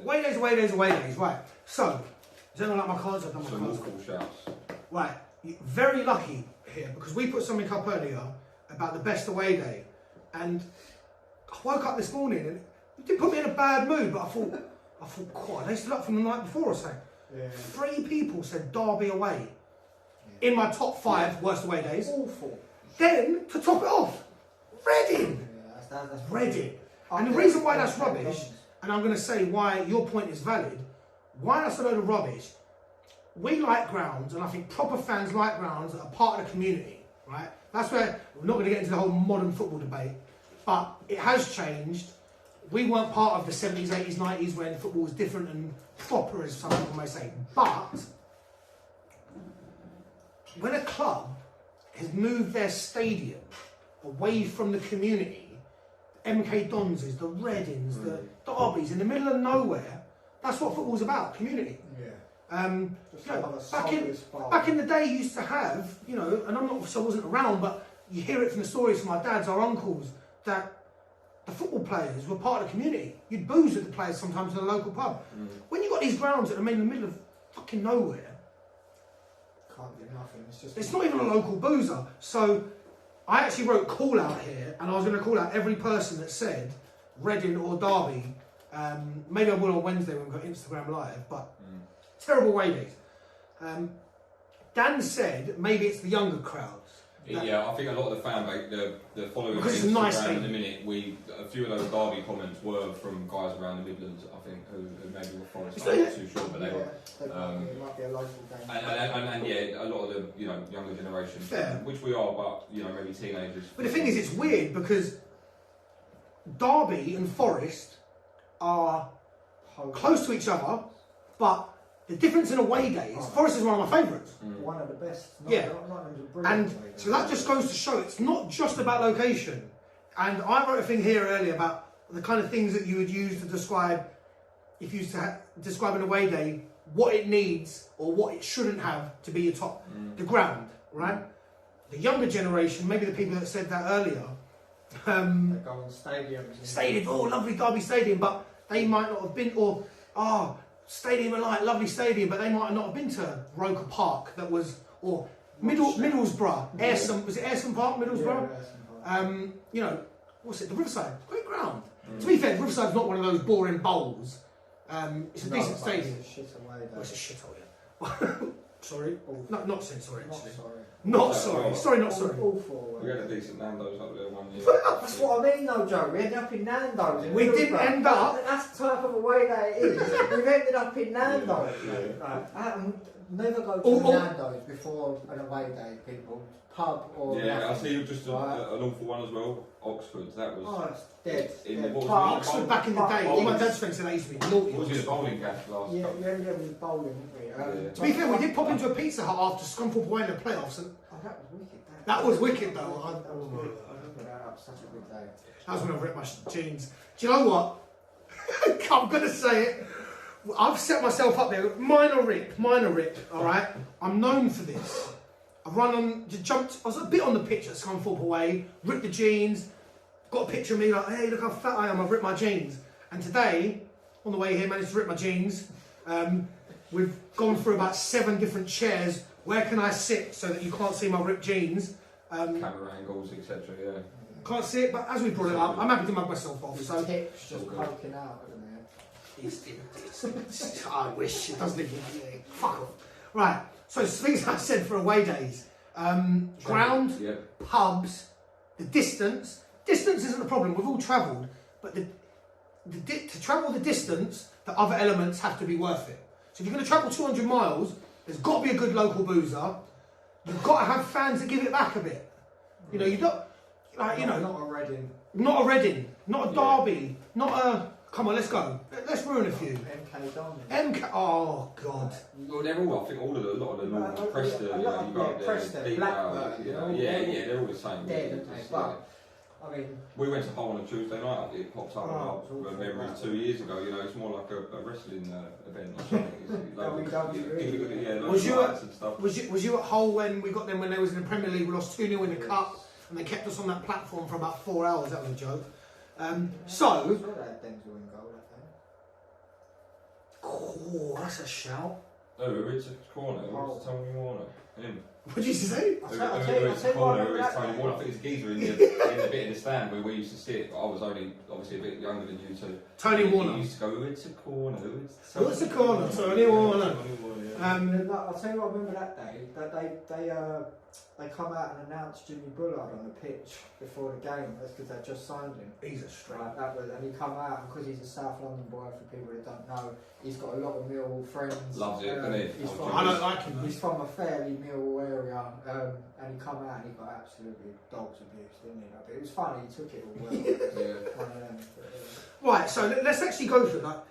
away days. Right. So, does anyone like my cards? I've done my cards. Some awful shouts. Right. Very lucky here because we put something up earlier about the best away day, and I woke up this morning and it didn't put me in a bad mood, but I thought, God, they stood up from the night before or something. Yeah. 3 people said Derby away in my top 5 worst away days. Awful. Then to top it off, Reading. Yeah, that's Reading. And the reason why that's rubbish, and I'm going to say why your point is valid, why that's a load of rubbish. We like grounds, and I think proper fans like grounds that are part of the community, right? That's where we're not going to get into the whole modern football debate, but it has changed. We weren't part of the 70s, 80s, 90s when football was different and proper, as some people may say. But when a club has moved their stadium away from the community, the MK Donses, the Readings, the Derbys, in the middle of nowhere, that's what football's about, community. Yeah. Back in the day, you used to have, you know, and I wasn't around, but you hear it from the stories from my dads, our uncles, that the football players were part of the community. You'd booze at the players sometimes in a local pub. When you got these grounds that are in the middle of fucking nowhere, can't do nothing. It's not even a local boozer. So I actually wrote call out here, and I was going to call out every person that said Reading or Derby. Maybe I will on Wednesday when we've got Instagram Live, but terrible way days. Dan said maybe it's the younger crowds. Yeah, I think a lot of the fan base, the followers on It's a nice Instagram thing. in a minute, a few of those Derby comments were from guys around the Midlands, I think, who maybe were Forest. I'm not too sure, but they were. It might be a local game. And yeah, a lot of the younger generation, which we are, but maybe teenagers. But the thing is, it's weird because Derby and Forest are close to each other, but the difference in away days, Forest is one of my favourites. One of the best. And so that just goes to show it's not just about location. And I wrote a thing here earlier about the kind of things that you would use to describe, if you used to describe an away day, what it needs or what it shouldn't have to be your top. The ground, right? The younger generation, maybe the people that said that earlier, they go on stadiums. Oh, lovely Derby Stadium, but they might not have been, or, Stadium Light, lovely stadium, but they might not have been to Roker Park, that was, or Middlesbrough, Ayrsham, was it Ayrsham Park, Middlesbrough? Yeah, What's it, the Riverside, great ground. To be fair, Riverside's not one of those boring bowls. It's a decent stadium. It's a shit away day. It's a shit hole, yeah. Sorry, no, not saying sorry actually. Not Sorry, not sorry. Awful. We had a decent Nando's up there one year. That's what I mean though, Joe. We ended up in Nando's. We didn't end up. That's the type of away day it is. We've ended up in Nando's. Never go to Nando's before an away day, people. Pub or I see you just an awful one as well. Oxford, that was. Oh, it's dead. Oxford back in the day. My dad's friend said that used to be naughty. Was it a bowling gaff last? Yeah, we ended up with bowling, didn't we? To be fair, we did pop into a Pizza Hut after Scunthorpe away in the playoffs, and that was wicked. that was wicked though. I remember that was such a good day. That was when I ripped my jeans. Do you know what? I'm gonna say it. I've set myself up there. Minor rip. All right. I'm known for this. I jumped. I was a bit on the pitch at Scunthorpe away. Ripped the jeans. Got a picture of me like, hey, look how fat I am. I've ripped my jeans. And today, on the way here, managed to rip my jeans. We've gone through about 7 different chairs. Where can I sit so that you can't see my ripped jeans? Camera angles, etc. Yeah. Can't see it, but as we brought it up, I'm happy to mug myself off. His So tips just poking out, isn't it's, I wish it doesn't even. Fuck off. Right. So things I said for away days: ground, pubs, the distance. Distance isn't a problem. We've all travelled, but to travel the distance, the other elements have to be worth it. So if you're going to travel 200 miles, there's got to be a good local boozer. You've got to have fans that give it back a bit. You know, you don't like not a Reading, not a Reading, not a Derby, not a. Come on, let's go. Let's ruin a few. MK Don. Oh God. Well, they're all. I think a lot of the normal Preston. You go up there, Preston, Blackburn. They're all the same. I mean, we went to Hull on a Tuesday night. It popped up on our memories 2 years ago. You know, it's more like a wrestling event or something. Was you at Hull when we got them when they was in the Premier League? We lost 2-0 in the cup, and they kept us on that platform for about 4 hours. That was a joke. Oh, that's a shout. Oh, who is the corner? Who's Tony Warner? Him. What did you say? Who is the corner? Who is Tony Warner? I think it's a geezer in the bit of the stand where we used to sit, but I was only obviously a bit younger than you, so Tony Warner. He used to go, who is the corner? What's the corner? Tony Warner. I'll tell you what I remember that day. That they come out and announced Jimmy Bullard on the pitch before the game. That's because they just signed him. He's a straight. And he come out, and because he's a South London boy, for people that don't know, he's got a lot of Millwall friends. Loves it, doesn't he? I don't like him. He's from a fairly Millwall area, and he come out and he got absolutely dog's abuse, didn't he? But it was funny. He took it all well. One of them. Right, so let's actually go through that.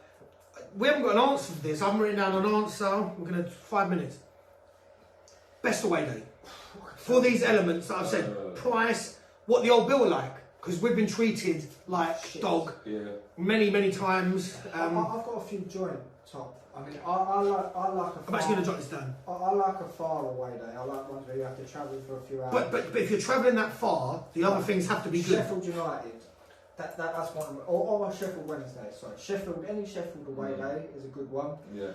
We haven't got an answer for this. I haven't written down an answer. We're going to 5 minutes. Best away day. For these elements that I've said, price, what the old bill are like, because we've been treated like dog many, many times. I've got a few joint top. I mean, I like a I'm actually going to jot this down. I like a far away day. I like ones where you have to travel for a few hours. But if you're travelling that far, the other things have to be good. Sheffield United. That's one of them. Or Sheffield Wednesday. Sorry, any Sheffield away day is a good one. Yeah.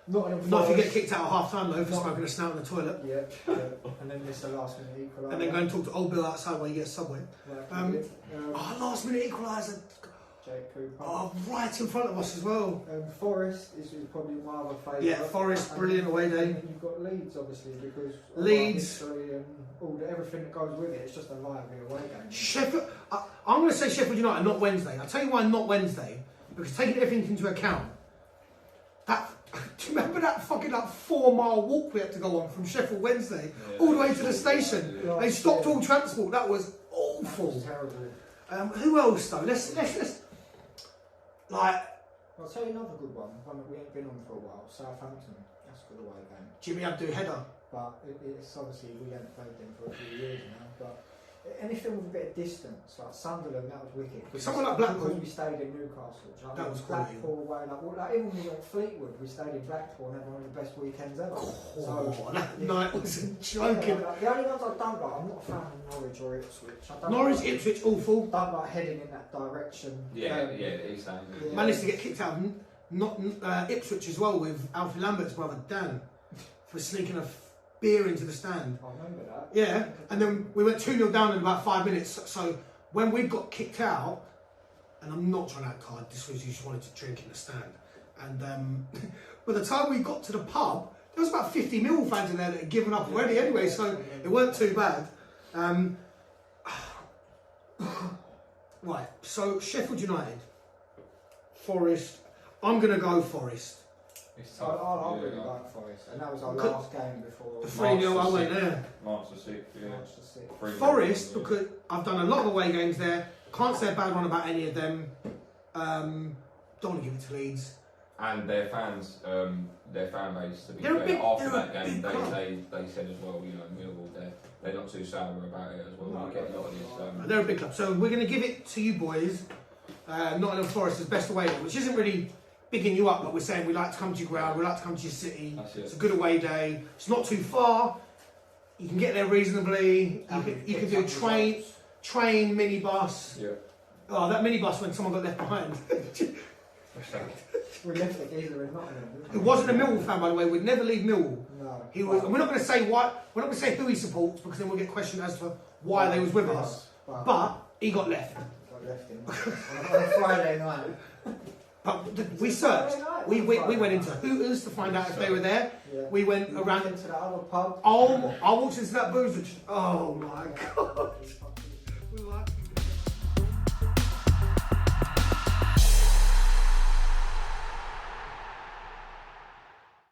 Not if you get kicked out at half time though for smoking a snout in the toilet. Yeah. And then miss a last minute equaliser. And then go and talk to old Bill outside while you get a subway. Last minute equaliser. Jake Cooper. Oh, right in front of us as well. Forest is probably my other favourite. Yeah, Forest, brilliant away day. And then you've got Leeds, obviously, because Leeds and everything that goes with it. It's just a lively away game. Sheffield. I'm going to say Sheffield United, not Wednesday. I'll tell you why not Wednesday. Because taking everything into account, do you remember that fucking 4-mile walk we had to go on from Sheffield Wednesday all the way to the station? Yeah. They stopped all transport. That was awful. That was terrible. Who else though? Let's like. I'll tell you another good one that we ain't been on for a while. Southampton. That's a good away game. Jimmy Abdou header. But it's obviously we haven't played them for a few years now. But anything with a bit of distance, like Sunderland, that was wicked. Someone like Blackpool. Because we stayed in Newcastle. That was quality. Blackpool away, like even when we went Fleetwood, we stayed in Blackpool and had one of the best weekends ever. That night wasn't joking. The only ones I don't like, I'm not a fan of Norwich or Ipswich. Ipswich, awful. Don't like heading in that direction. He's saying. Yeah. Managed to get kicked out of Ipswich as well with Alfie Lambert's brother Dan for sneaking a beer into the stand. I remember that. Yeah, and then we went 2-0 down in about 5 minutes. So when we got kicked out, and I'm not trying to act hard, this was you just wanted to drink in the stand. And by the time we got to the pub, there was about 50 Millwall fans in there that had given up already anyway, so it weren't too bad. Right, so Sheffield United, Forest. I'm going to go Forest. I really like Forest, and that was our last game before. The 3-0 away there. March the 6th, Forest, because I've done a lot of away games there. Can't say a bad one about any of them. Don't want to give it to Leeds. And their fans, their fan base, to be They're fair, after they're that a game, big club. they said as well, you know, Millwall, they're not too sour about it as well. No, We get a lot of this. They're a big club. So we're going to give it to you boys. Nottingham Forest is best away day, which isn't really bigging you up, but we're saying we like to come to your ground, we like to come to your city. It's a good away day. It's not too far. You can get there reasonably. You can do a train, minibus. Yeah. Oh, that minibus when someone got left behind. We left the geezer in Nottingham. He wasn't a Millwall fan, by the way. We'd never leave Millwall. No. He was. And we're not going to say why. We're not going to say who he supports because then we'll get questioned as to why they was with us. But he got left. Got left him on a Friday night. But we searched. We went into Hooters to find out if they were there. Yeah. We went We around. went into that other pub. Oh, I walked into that booth. Oh my god. We were.